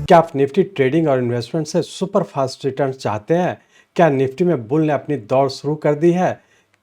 क्या आप Nifty trading और इन्वेस्टमेंट से सुपर फास्ट रिटर्न चाहते हैं? क्या निफ्टी में बुल ने अपनी दौड़ शुरू कर दी है?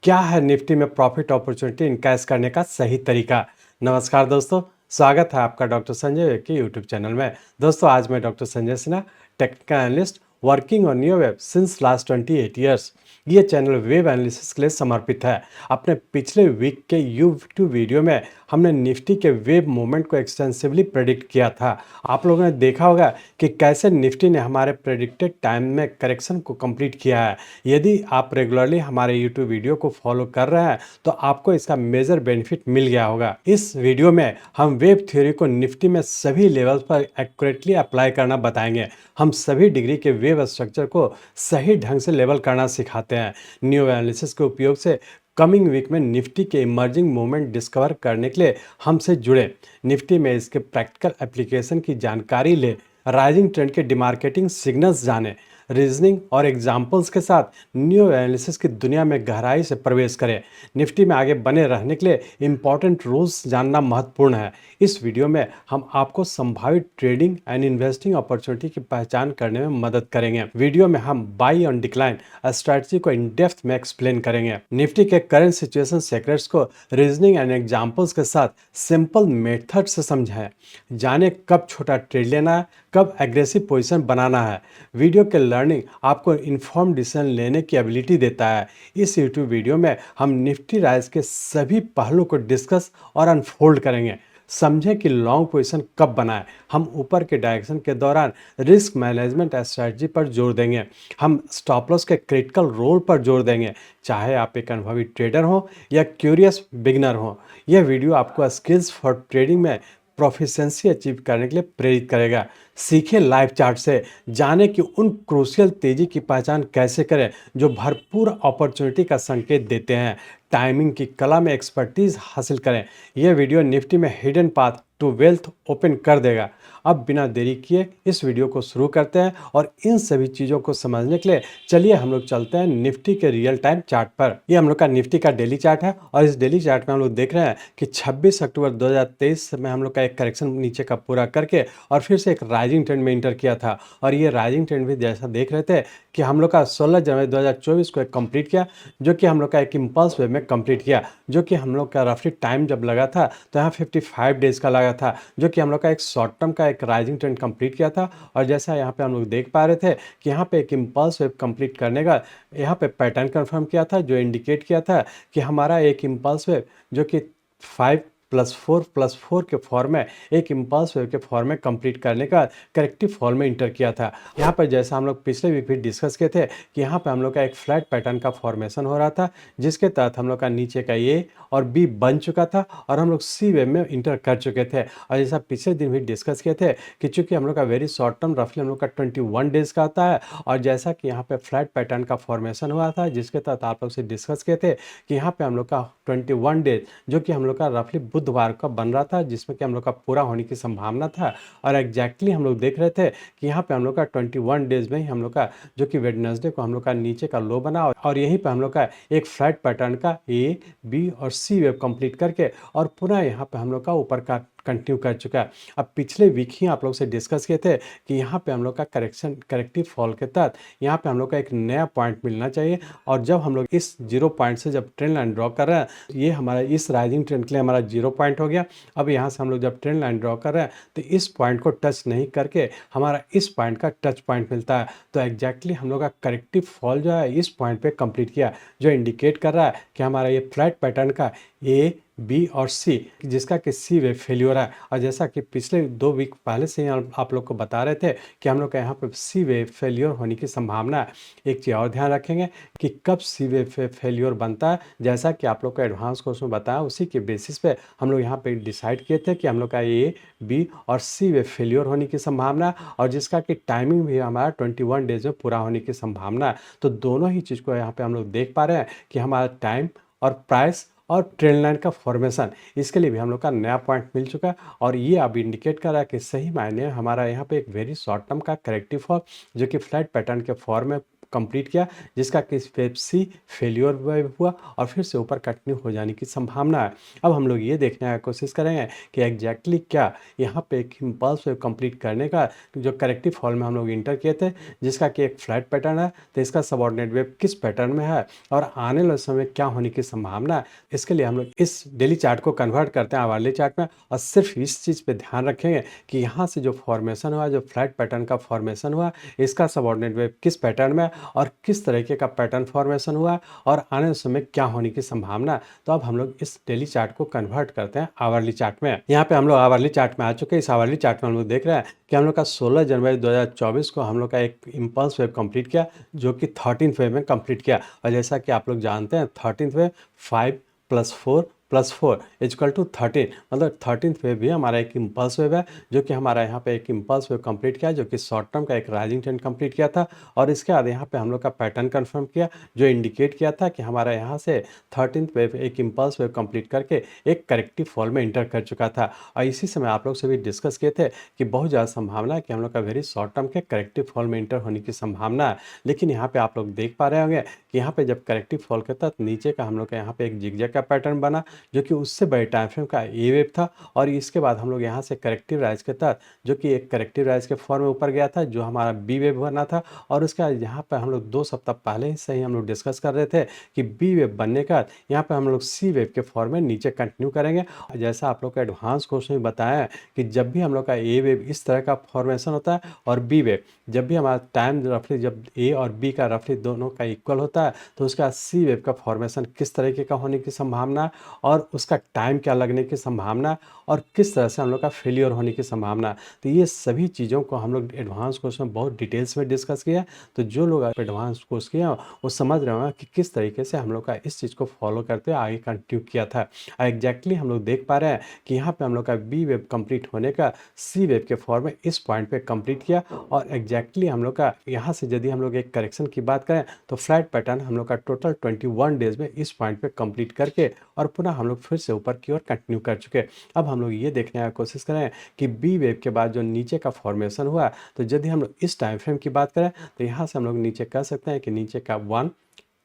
क्या है निफ्टी में प्रॉफिट अपॉर्चुनिटी इनकैश करने का सही तरीका? नमस्कार दोस्तों, स्वागत है आपका डॉक्टर संजय वेब के यूट्यूब चैनल में। दोस्तों, आज मैं doctor Sanjay Sinha, technical analyst working on new web since last 28 years. ये चैनल वेब एनालिसिस के लिए समर्पित है। अपने पिछले वीक के यूट्यूब वीडियो में हमने निफ्टी के वेब मूवमेंट को एक्सटेंसिवली प्रेडिक्ट किया था। आप लोगों ने देखा होगा कि कैसे निफ्टी ने हमारे प्रेडिक्टेड टाइम में करेक्शन को कंप्लीट किया है। यदि आप रेगुलरली हमारे यूट्यूब वीडियो को फॉलो कर रहे हैं तो आपको इसका मेजर बेनिफिट मिल गया होगा। इस वीडियो में हम वेब थ्योरी को निफ्टी में सभी लेवल्स पर एक्यूरेटली अप्लाई करना बताएंगे। हम सभी डिग्री के वेब स्ट्रक्चर को सही ढंग से लेवल करना सिखाते हैं। न्यू एनालिसिस के उपयोग से कमिंग वीक में निफ्टी के इमर्जिंग मूवमेंट डिस्कवर करने के लिए हमसे जुड़े। निफ्टी में इसके प्रैक्टिकल एप्लीकेशन की जानकारी ले, राइजिंग ट्रेंड के डिमार्केटिंग सिग्नल्स जाने, रीजनिंग और एग्जाम्पल्स के साथ न्यू एनालिसिस की दुनिया में गहराई से प्रवेश करें। निफ्टी में आगे बने रहने के लिए इंपॉर्टेंट रूल्स जानना महत्वपूर्ण है। इस वीडियो में हम आपको संभावित ट्रेडिंग एंड इन्वेस्टिंग अपॉर्चुनिटी की पहचान करने में मदद करेंगे। वीडियो में हम बाई ऑन डिक्लाइन स्ट्रैटेजी को इन डेप्थ में एक्सप्लेन करेंगे। निफ्टी के करंट सिचुएशन सेक्रेट्स को रीजनिंग एंड एग्जाम्पल्स के साथ सिंपल मेथड से समझें। जाने कब छोटा ट्रेड लेना है, कब एग्रेसिव पोजीशन बनाना है। वीडियो के लर्निंग आपको इन्फॉर्म डिसीजन लेने की एबिलिटी देता है। इस यूट्यूब वीडियो में हम निफ्टी राइज के सभी पहलुओं को डिस्कस और अनफोल्ड करेंगे। समझें कि लॉन्ग पोजीशन कब बनाएं। हम ऊपर के डायरेक्शन के दौरान रिस्क मैनेजमेंट स्ट्रैटेजी पर जोर देंगे। हम स्टॉप लॉस के क्रिटिकल रोल पर जोर देंगे, चाहे आप एक अनुभवी ट्रेडर हो या क्यूरियस बिगनर हो। यह वीडियो आपको स्किल्स फॉर ट्रेडिंग में प्रोफिशिएंसी अचीव करने के लिए प्रेरित करेगा। सीखें लाइव चार्ट से, जानें कि उन क्रूशियल तेजी की पहचान कैसे करें जो भरपूर अपॉर्चुनिटी का संकेत देते हैं। टाइमिंग की कला में एक्सपर्टीज हासिल करें। यह वीडियो निफ्टी में hidden path to wealth open कर देगा। अब बिना देरी किए इस वीडियो को शुरू करते हैं और इन सभी चीज़ों को समझने के लिए चलिए हम लोग चलते हैं निफ्टी के रियल टाइम चार्ट पर। ये हम लोग का निफ्टी का डेली चार्ट है और इस डेली चार्ट में हम लोग देख रहे हैं कि 26 अक्टूबर 2023 में हम लोग का एक करेक्शन नीचे का पूरा करके और फिर से एक राइजिंग ट्रेंड में इंटर किया था। और ये राइजिंग ट्रेंड भी जैसा देख रहे थे कि हम लोग का 16 जनवरी 2024 को एक कंप्लीट किया, जो कि हम लोग का एक इम्पल्स वे में कंप्लीट किया, जो कि हम लोग का रफली टाइम जब लगा था तो यहाँ 55 डेज का लगा था, जो कि हम लोग का एक शॉर्ट टर्म का एक राइजिंग ट्रेंड कंप्लीट किया था। और जैसा यहाँ पे हम लोग देख पा रहे थे कि यहाँ पे एक इम्पल्स वेव कंप्लीट करने का यहाँ पे पैटर्न कंफर्म किया था, जो इंडिकेट किया था कि हमारा एक इम्पल्स वेव जो कि 5+4+4 के फॉर्म में एक इम्पल्स वेव के फॉर्म में कंप्लीट करने का करेक्टिव फॉर्म में इंटर किया था। यहाँ पर जैसा हम लोग पिछले वीक भी डिस्कस किए थे कि यहाँ पे हम लोग का एक फ्लैट पैटर्न का फॉर्मेशन हो रहा था, जिसके तहत हम लोग का नीचे का ए और बी बन चुका था और हम लोग सी वेव में इंटर कर चुके थे। और जैसा पिछले दिन भी डिस्कस किए थे कि चूंकि हम लोग का वेरी शॉर्ट टर्म रफली हम लोग का 21 डेज का आता है, और जैसा कि यहाँ पे फ्लैट पैटर्न का फॉर्मेशन हुआ था, जिसके तहत आप लोग से डिस्कस किए थे कि यहाँ पे हम लोग का 21 डेज जो कि हम लोग का रफली बुधवार का बन रहा था, जिसमें कि हम लोग का पूरा होने की संभावना था। और एग्जैक्टली हम लोग देख रहे थे कि यहाँ पे हम लोग का 21 डेज में ही हम लोग का जो कि वेडनेसडे को हम लोग का नीचे का लो बना और यहीं पे हम लोग का एक फ्लैट पैटर्न का ए बी और सी वेव कंप्लीट करके और पुनः यहाँ पे हम लोग का ऊपर का कंटिन्यू कर चुका है। अब पिछले वीक ही आप लोग से डिस्कस किए थे कि यहाँ पे हम लोग का करेक्टिव फॉल के तहत यहाँ पे हम लोग का एक नया पॉइंट मिलना चाहिए। और जब हम लोग इस 0 पॉइंट से जब ट्रेंड लाइन ड्रॉ कर रहे हैं, ये हमारा इस राइजिंग ट्रेंड के लिए हमारा 0 पॉइंट हो गया। अब यहाँ से हम लोग जब ट्रेंड लाइन ड्रॉ कर रहे हैं तो इस पॉइंट को टच नहीं करके हमारा इस पॉइंट का टच पॉइंट मिलता है। तो एग्जैक्टली हम लोग का करेक्टिव फॉल जो है इस पॉइंट पे कंप्लीट किया, जो इंडिकेट कर रहा है कि हमारा ये फ्लैट पैटर्न का ए बी और सी, जिसका कि सी वे फेल्योर है। और जैसा कि पिछले 2 वीक पहले से ही आप लोग को बता रहे थे कि हम लोग का यहाँ पे सी वे फेल्योर होने की संभावना है। एक चीज़ और ध्यान रखेंगे कि कब सी वे फेल्योर बनता है, जैसा कि आप लोग को एडवांस कोर्स में बताया, उसी के बेसिस पे हम लोग यहाँ पे डिसाइड किए थे कि हम लोग का ए बी और सी वे फेल्योर होने की संभावना है, और जिसका कि टाइमिंग भी हमारा 21 डेज में पूरा होने की संभावना है। तो दोनों ही चीज़ को यहाँ पे हम लोग देख पा रहे हैं कि हमारा टाइम और प्राइस और ट्रेंड लाइन का फॉर्मेशन, इसके लिए भी हम लोग का नया पॉइंट मिल चुका है। और ये अब इंडिकेट कर रहा है कि सही मायने हमारा यहाँ पे एक वेरी शॉर्ट टर्म का करेक्टिव फॉल जो कि फ्लैट पैटर्न के फॉर्म में कंप्लीट किया, जिसका कि वेव सी फेल्योर वेव हुआ और फिर से ऊपर कंटिन्यू हो जाने की संभावना है। अब हम लोग ये देखने की कोशिश करेंगे कि एग्जैक्टली क्या यहाँ पे एक इम्पल्स वेव कंप्लीट करने का जो करेक्टिव फॉल में हम लोग इंटर किए थे, जिसका कि एक फ्लैट पैटर्न है, तो इसका सबऑर्डिनेट वेव किस पैटर्न में है और आने वाले समय क्या होने की संभावना है। इसके लिए हम लोग इस डेली चार्ट को कन्वर्ट करते हैं आवरली चार्ट में और सिर्फ इस चीज़ पे ध्यान रखेंगे कि यहाँ से जो फॉर्मेशन हुआ, जो फ्लैट पैटर्न का फॉर्मेशन हुआ, इसका सबऑर्डिनेट वेव किस पैटर्न में और किस तरीके का पैटर्न फॉर्मेशन हुआ और आने वाले समय क्या होने की संभावना है। तो अब हम लोग इस डेली चार्ट को कन्वर्ट करते हैं आवरली चार्ट में। यहाँ पे हम लोग आवरली चार्ट में आ चुके हैं। इस आवरली चार्ट में हम लोग देख रहे हैं कि हम लोग का 16 जनवरी 2024 को हम लोग का एक इम्पल्स वेव कंप्लीट किया, जो कि 13th वेव में कंप्लीट किया। और जैसा कि आप लोग जानते हैं 13th वेव 5 + 4 + 4 = 13, मतलब 13th वेव भी हमारा एक इम्पल्स वेव है, जो कि हमारा यहाँ पे एक इम्पल्स वेव कंप्लीट किया, जो कि शॉर्ट टर्म का एक राइजिंग ट्रेंड कंप्लीट किया था। और इसके बाद यहाँ पे हम लोग का पैटर्न कंफर्म किया, जो इंडिकेट किया था कि हमारा यहाँ से 13th वेव एक इम्पल्स वेव कंप्लीट करके एक करेक्टिव फॉल में इंटर कर चुका था। और इसी समय आप लोग से भी डिस्कस किए थे कि बहुत ज़्यादा संभावना है कि हम लोग का वेरी शॉर्ट टर्म के करेक्टिव फॉल में इंटर होने की संभावना है। लेकिन यहाँ पे आप लोग देख पा रहे होंगे कि यहाँ पे जब करेक्टिव फॉल के तहत नीचे का हम लोग का यहाँ पे एक जिगजैग का पैटर्न बना, जो कि उससे बड़े टाइम फ्रेम का ए वेव था। और इसके बाद हम लोग यहाँ से करेक्टिव राइज के तहत, जो कि एक करेक्टिव राइज के फॉर्म में ऊपर गया था, जो हमारा बी वेव बना था। और उसके बाद यहाँ पर हम लोग 2 सप्ताह पहले से ही हम लोग डिस्कस कर रहे थे कि बी वेव बनने का यहाँ पे हम लोग सी वेव के फॉर्म में नीचे कंटिन्यू करेंगे। जैसा आप लोग का एडवांस कोर्स में बताया है कि जब भी हम लोग का ए वेव इस तरह का फॉर्मेशन होता है और बी वेव जब भी हमारा टाइम रफली जब ए और बी का रफली दोनों का इक्वल होता है, तो उसका सी वेव का फॉर्मेशन किस तरीके का होने की संभावना और उसका टाइम क्या लगने की संभावना और किस तरह से हम लोग का फेलियर होने की संभावना। तो ये सभी चीज़ों को हम लोग एडवांस कोर्स में बहुत डिटेल्स में डिस्कस किया। तो जो लोग एडवांस कोर्स किया वो समझ रहे होंगे कि किस तरीके से हम लोग का इस चीज़ को फॉलो करते हुए आगे कंटिन्यू किया था। एग्जैक्टली हम लोग देख पा रहे हैं कि यहाँ पे हम लोग का बी वेव कंप्लीट होने का सी वेव के फॉर्म में इस पॉइंट पे कंप्लीट किया। और एग्जैक्टली हम लोग का यहाँ से यदि हम लोग एक करेक्शन की बात करें तो फ्लैट पैटर्न हम लोग का टोटल 21 डेज में इस पॉइंट पे कंप्लीट करके और पुनः हम लोग फिर से ऊपर की ओर कंटिन्यू कर चुके। अब हम लोग ये देखने की कोशिश करें कि बी वेव के बाद जो नीचे का फॉर्मेशन हुआ, तो यदि हम लोग इस टाइम फ्रेम की बात करें तो यहाँ से हम लोग नीचे कह सकते हैं कि नीचे का 1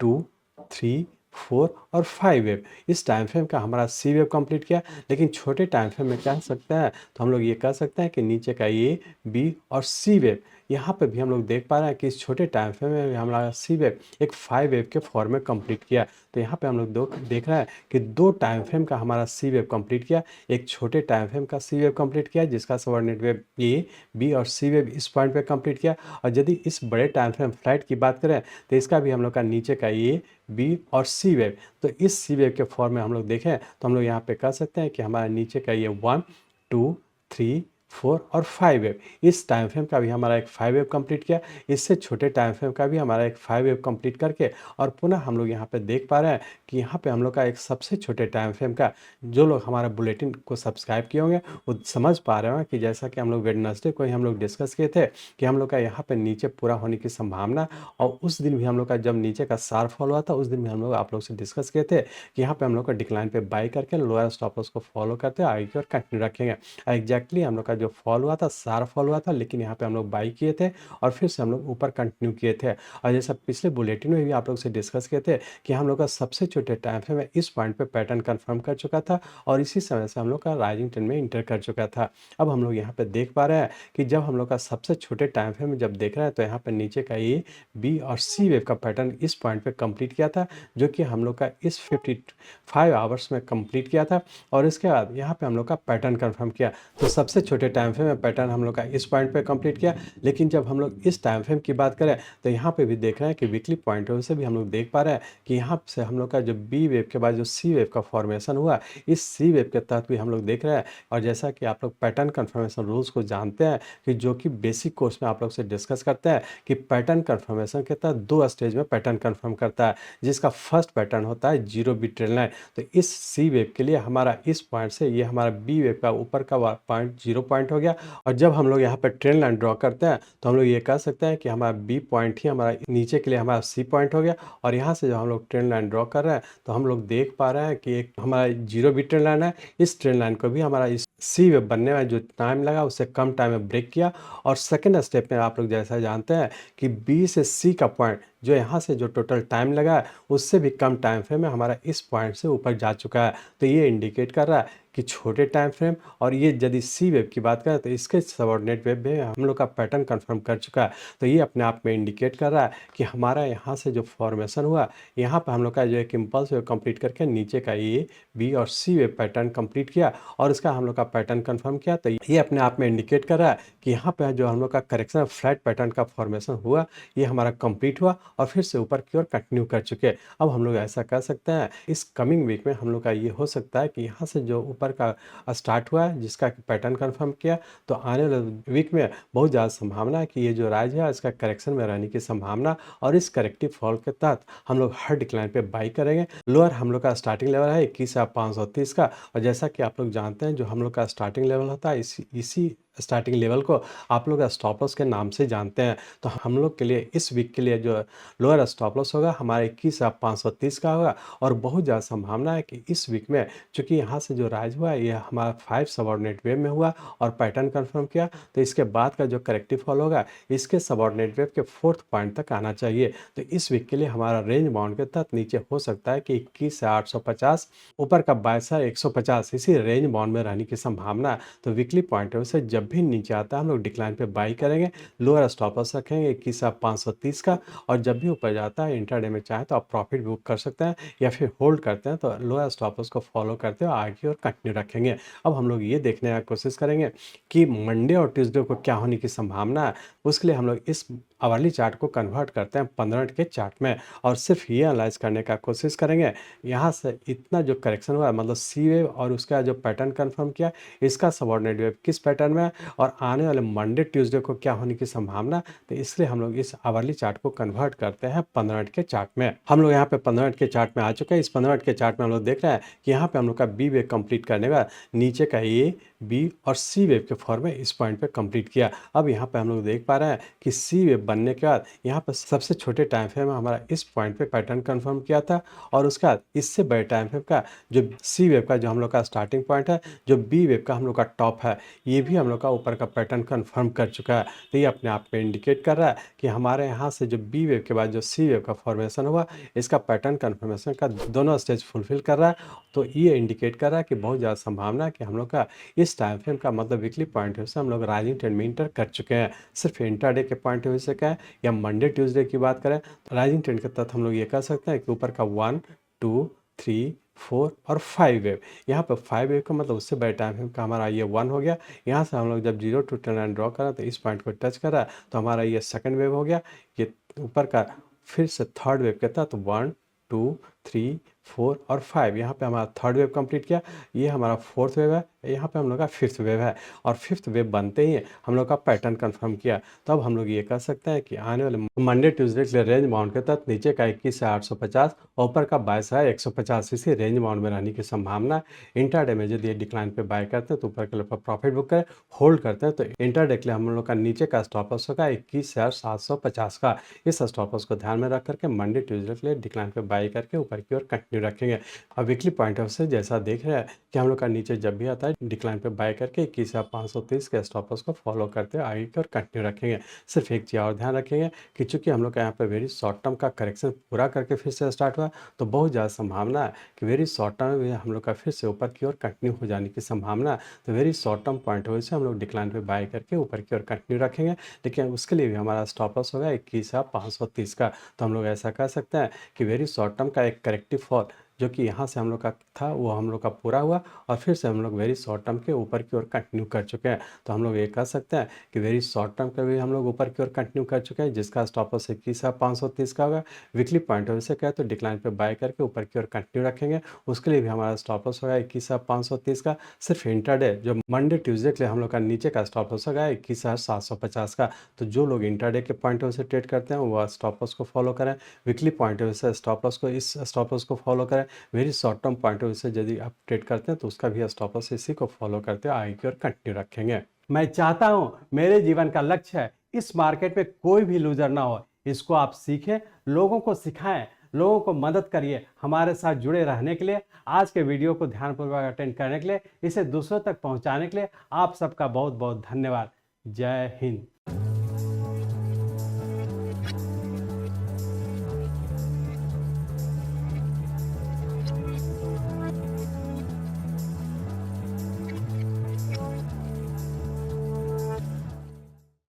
2 3 4 और 5 वेव इस टाइम फ्रेम का हमारा सी वेव कंप्लीट किया। लेकिन छोटे टाइम फ्रेम में कह सकते हैं तो हम लोग ये कह सकते हैं कि नीचे का ए बी और सी वेव यहाँ पे भी हम लोग देख पा रहे हैं कि इस छोटे टाइम फ्रेम में हमारा सी वेव एक 5 वेव के फॉर्म में कंप्लीट किया। तो यहाँ पे हम लोग देख रहे हैं कि 2 टाइम फ्रेम का हमारा सी वेव कंप्लीट किया, एक छोटे टाइम फ्रेम का सी वेव कंप्लीट किया जिसका सबऑर्डिनेट वेव ए बी और सी वेव इस पॉइंट पे कंप्लीट किया। और यदि इस बड़े टाइम फ्रेम फ्लाइट की बात करें तो इसका भी हम लोग का नीचे का ए बी और सी वेव, तो इस सी वेव के फॉर्म में हम लोग देखें तो हम लोग यहाँ पे कह सकते हैं कि हमारा नीचे का ये 1 2 3 4 और 5 वेव इस टाइम फ्रेम का भी हमारा एक 5 वेव कंप्लीट किया। इससे छोटे टाइम फ्रेम का भी हमारा एक 5 वेव कंप्लीट करके और पुनः हम लोग यहाँ पे देख पा रहे हैं कि यहाँ पे हम लोग का एक सबसे छोटे टाइम फ्रेम का, जो लोग हमारा बुलेटिन को सब्सक्राइब किए होंगे वो समझ पा रहे होंगे कि जैसा कि हम लोग वेडनेसडे को ही हम लोग डिस्कस किए थे कि हम लोग का यहाँ पे नीचे पूरा होने की संभावना। और उस दिन भी हम लोग का जब नीचे का शार्प फॉल हुआ था उस दिन भी हम लोग आप लोग से डिस्कस किए थे कि यहाँ पे हम लोग का डिक्लाइन पे बाई करके लोअर स्टॉप लॉस को फॉलो करते आगे की ओर कंटिन्यू रखेंगे। एग्जैक्टली हम लोग का जो फॉल हुआ था शार्प फॉल हुआ था, लेकिन यहाँ पे हम लोग बाई किए थे और फिर से हम लोग ऊपर कंटिन्यू किए थे। और जैसा पिछले बुलेटिन में भी आप लोग से डिस्कस किए थे कि हम लोग का सबसे छोटे टाइम फ्रेम में इस पॉइंट पे पैटर्न कंफर्म कर चुका था और इसी समय से हम लोग का राइजिंग ट्रेंड में इंटर कर चुका था। अब हम लोग यहाँ पे देख पा रहे हैं कि जब हम लोग का सबसे छोटे टाइम फ्रेम में जब देख रहे हैं तो यहाँ पे नीचे का ए बी और सी वेव का पैटर्न इस पॉइंट पे कंप्लीट किया था, जो कि हम लोग का इस 55 आवर्स में कंप्लीट किया था। और इसके बाद यहाँ पे हम लोग का पैटर्न कंफर्म किया। तो सबसे छोटे टाइम फ्रेम में पैटर्न हम लोग का इस पॉइंट पे कंप्लीट किया। लेकिन जब हम लोग इस टाइम फ्रेम की बात करें तो यहाँ पे भी देख रहे हैं कि वीकली पॉइंट से भी हम लोग देख पा रहे हैं कि यहाँ से हम लोग का जो बी वेव के बाद जो सी वेव का फॉर्मेशन हुआ, इस सी वेव के तहत भी हम लोग देख रहे हैं। और जैसा कि आप लोग पैटर्न कन्फर्मेशन रूल्स को जानते हैं कि जो कि बेसिक कोर्स में आप लोग से डिस्कस करते हैं कि पैटर्न कन्फर्मेशन के तहत 2 स्टेज में पैटर्न कन्फर्म करता है, जिसका फर्स्ट पैटर्न होता है जीरो बिट ट्रेंड लाइन। तो इस सी वेव के लिए हमारा इस पॉइंट से ये हमारा बी वेव का ऊपर का पॉइंट 0 पॉइंट हो गया। और जब हम लोग यहाँ पर ट्रेंड लाइन ड्रॉ करते हैं तो हम लोग ये कह सकते हैं कि हमारा बी पॉइंट ही हमारा नीचे के लिए हमारा सी पॉइंट हो गया। और यहाँ से जब हम लोग ट्रेंड लाइन ड्रॉ कर रहे हैं तो हम लोग देख पा रहे हैं कि एक हमारा जीरो बिट ट्रेंड लाइन है, इस ट्रेंड लाइन को भी हमारा इस सी वेव बनने में जो टाइम लगा उससे कम टाइम में ब्रेक किया। और सेकेंड स्टेप में आप लोग जैसा जानते हैं कि बी से सी का पॉइंट जो यहाँ से जो टोटल टाइम लगा है उससे भी कम टाइम फ्रेम में हमारा इस पॉइंट से ऊपर जा चुका है। तो ये इंडिकेट कर रहा है कि छोटे टाइम फ्रेम और ये यदि सी वेव की बात करें तो इसके सबऑर्डिनेट वेव में हम लोग का पैटर्न कंफर्म कर चुका है। तो ये अपने आप में इंडिकेट कर रहा है कि हमारा यहाँ से जो फॉर्मेशन हुआ यहाँ पर हम लोग का जो एक इम्पल्स वेव कंप्लीट करके नीचे का ए बी और सी वेव पैटर्न कंप्लीट किया और इसका हम लोग का पैटर्न कंफर्म किया। तो ये अपने आप में इंडिकेट कर रहा है कि यहाँ पे जो हम लोग का करेक्शन फ्लैट पैटर्न का फॉर्मेशन हुआ ये हमारा कंप्लीट हुआ और फिर से ऊपर की ओर कंटिन्यू कर चुके हैं। अब हम लोग ऐसा कर सकते हैं इस कमिंग वीक में हम लोग का ये हो सकता है कि यहाँ से जो ऊपर का स्टार्ट हुआ है जिसका पैटर्न कंफर्म किया, तो आने वाले वीक में बहुत ज़्यादा संभावना है कि ये जो राइज है इसका करेक्शन में रहने की संभावना और इस करेक्टिव फॉल के तहत हम लोग हर डिक्लाइन पे बाई करेंगे। लोअर हम लोग का स्टार्टिंग लेवल है 21,530 का और जैसा कि आप लोग जानते हैं जो हम लोग का स्टार्टिंग लेवल होता है इसी स्टार्टिंग लेवल को आप लोग स्टॉप लॉस के नाम से जानते हैं। तो हम लोग के लिए इस वीक के लिए जो लोअर स्टॉप लॉस होगा हमारा 21,530 का होगा और बहुत ज़्यादा संभावना है कि इस वीक में चूंकि यहाँ से जो राइज हुआ ये हमारा 5 सबऑर्डिनेट वेव में हुआ और पैटर्न कंफर्म किया, तो इसके बाद का जो करेक्टिव फॉल होगा इसके सबऑर्डिनेट वेव के 4th पॉइंट तक आना चाहिए। तो इस वीक के लिए हमारा रेंज बाउंड के तहत नीचे हो सकता है कि 21,850 ऊपर का 22,150 इसी रेंज बाउंड में रहने की संभावना है। तो वीकली पॉइंट से जब भी नीचे आता है हम लोग डिक्लाइन पे बाई करेंगे, लोअर स्टॉप लॉस रखेंगे 21,530 का और जब भी ऊपर जाता है इंट्राडे में चाहे तो आप प्रॉफिट बुक कर सकते हैं या फिर होल्ड करते हैं तो लोअर स्टॉप लॉस को फॉलो करते हुए आगे और कंटिन्यू रखेंगे। अब हम लोग ये देखने की कोशिश करेंगे कि मंडे और ट्यूसडे को क्या होने की संभावना है। उसके लिए हम लोग इस आवरली चार्ट को कन्वर्ट करते हैं 15 मिनट के चार्ट में और सिर्फ ये एनालाइज करने का कोशिश करेंगे यहाँ से इतना जो करेक्शन हुआ मतलब सी वेव और उसका जो पैटर्न कंफर्म किया इसका सबऑर्डिनेट वेव किस पैटर्न में है और आने वाले मंडे ट्यूसडे को क्या होने की संभावना। तो इसलिए हम लोग इस आवरली चार्ट को कन्वर्ट करते हैं 15 मिनट के चार्ट में। हम लोग यहाँ पे 15 मिनट के चार्ट में आ चुके हैं। इस 15 मिनट के चार्ट में हम लोग देख रहे हैं कि यहाँ पे हम लोग का बी वेव कंप्लीट करने का नीचे का ए बी और सी वेव के फॉर्म में इस पॉइंट पे कंप्लीट किया। अब यहाँ पे हम लोग देख पा रहे हैं कि सी वेव बनने के बाद यहाँ पर सबसे छोटे टाइम फ्रेम में हमारा इस पॉइंट पे पैटर्न कंफर्म किया था और उसके बाद इससे बड़े टाइम फ्रेम का जो सी वेव का जो हम लोग का स्टार्टिंग पॉइंट है जो बी वेव का हम लोग का टॉप है ये भी हम लोग का ऊपर का पैटर्न कंफर्म कर चुका है। तो ये अपने आप में इंडिकेट कर रहा है कि हमारे यहाँ से जो बी वेव के बाद जो सी वेव का फॉर्मेशन हुआ इसका पैटर्न कन्फर्मेशन का दोनों स्टेज फुलफिल कर रहा है। तो ये इंडिकेट कर रहा है कि बहुत ज़्यादा संभावना है कि हम लोग का इस टाइम फ्रेम का मतलब वीकली पॉइंट ऑफ व्यू से हम लोग राइजिंग ट्रेंड में इंटर कर चुके हैं। सिर्फ इंट्राडे के पॉइंट ऑफ व्यू से कहें या मंडे ट्यूसडे की बात करें तो राइजिंग ट्रेंड के तहत हम लोग ये कह सकते हैं कि ऊपर का 1 2 3 4 और 5 वेव, यहाँ पर 5 वेव का मतलब उससे बड़े टाइम फ्रेम का हमारा ये 1 हो गया। यहाँ से हम लोग जब 0 to 10 लाइन ड्रॉ करा तो इस पॉइंट को टच करा तो हमारा ये सेकंड वेव हो गया। ये ऊपर का फिर से थर्ड वेव के तहत 1 2 3 4 और 5 यहाँ पे हमारा थर्ड वेव कंप्लीट किया। ये हमारा फोर्थ वेव है, यहाँ पे हम लोग का फिफ्थ वेव है और फिफ्थ वेव बनते ही हम लोग का पैटर्न कंफर्म किया। तो अब हम लोग ये कह सकते हैं कि आने वाले मंडे ट्यूसडे के लिए रेंज बाउंड के तहत नीचे का 21,850 और ऊपर का 22,150 इसी रेंज बाउंड में रहने की संभावना। इंटरडे में यदि डिक्लाइन पे बाय करते हैं तो ऊपर के लिए प्रॉफिट बुक करें, होल्ड करते हैं तो इंटरडे के लिए हम लोग का नीचे का स्टॉप लॉस होगा 21,750 का। इस स्टॉप लॉस को ध्यान में रख करके मंडे ट्यूसडे के लिए डिक्लाइन पे बाय करके ऊपर की ओर कंटिन्यू रखेंगे। अब वीकली पॉइंट ऑफ से जैसा देख रहे हैं कि हम लोग का नीचे जब भी आता है डिक्लाइन पे बाय करके 21,530 के स्टॉप लॉस को फॉलो करते हुए आगे की ओर कंटिन्यू रखेंगे। सिर्फ एक चीज़ और ध्यान रखेंगे कि चूंकि हम लोग का यहाँ पे वेरी शॉर्ट टर्म का करेक्शन पूरा करके फिर से स्टार्ट हुआ तो बहुत ज़्यादा संभावना है कि वेरी शॉर्ट टर्म में हम लोग का फिर से ऊपर की ओर कंटिन्यू हो जाने की संभावना है। तो very short term point of view से हम लोग डिक्लाइन पे बाय करके ऊपर की ओर कंटिन्यू रखेंगे, लेकिन उसके लिए भी हमारा स्टॉप लॉस होगा 21,530 का। तो हम लोग ऐसा कह सकते हैं कि वेरी शॉर्ट टर्म का एक करेक्टिव फॉल जो कि यहाँ से हम लोग का था वो हम लोग का पूरा हुआ और फिर से हम लोग वेरी शॉर्ट टर्म के ऊपर की ओर कंटिन्यू कर चुके हैं। तो हम लोग ये कह सकते हैं कि वेरी शॉर्ट टर्म का भी हम लोग ऊपर की ओर कंटिन्यू कर चुके हैं जिसका स्टॉप लॉस 21,530 का होगा। वीकली पॉइंट ऑफ व्यू से कहें तो डिक्लाइन पे बाय करके ऊपर की ओर कंटिन्यू रखेंगे, उसके लिए भी हमारा स्टॉप लॉस होगा 21,530 का। सिर्फ इंटरडे जो मंडे ट्यूसडे के लिए हम लोग का नीचे का स्टॉप लॉस होगा 21,750 का। तो जो लोग इंटरडे के पॉइंट ऑफ व्यू से ट्रेड करते हैं वो स्टॉप लॉस को फॉलो करें, वीकली पॉइंट ऑफ व्यू से स्टॉप लॉस को इस स्टॉप लॉस को फॉलो करें, very short term point of view से यदि आप ट्रेड करते हैं तो उसका भी स्टॉप लॉस इसी को फॉलो करते हुए आगे की ओर कंटिन्यू रखेंगे। मैं चाहता हूं मेरे जीवन का लक्ष्य है इस मार्केट में कोई भी लूजर ना हो। इसको आप सीखें, लोगों को सिखाएं, लोगों को मदद करिए। हमारे साथ जुड़े रहने के लिए, आज के वीडियो को ध्यानपूर्वक अटेंड करने के लिए, इसे दूसरों तक पहुंचाने के लिए आप सबका बहुत बहुत धन्यवाद। जय हिंद।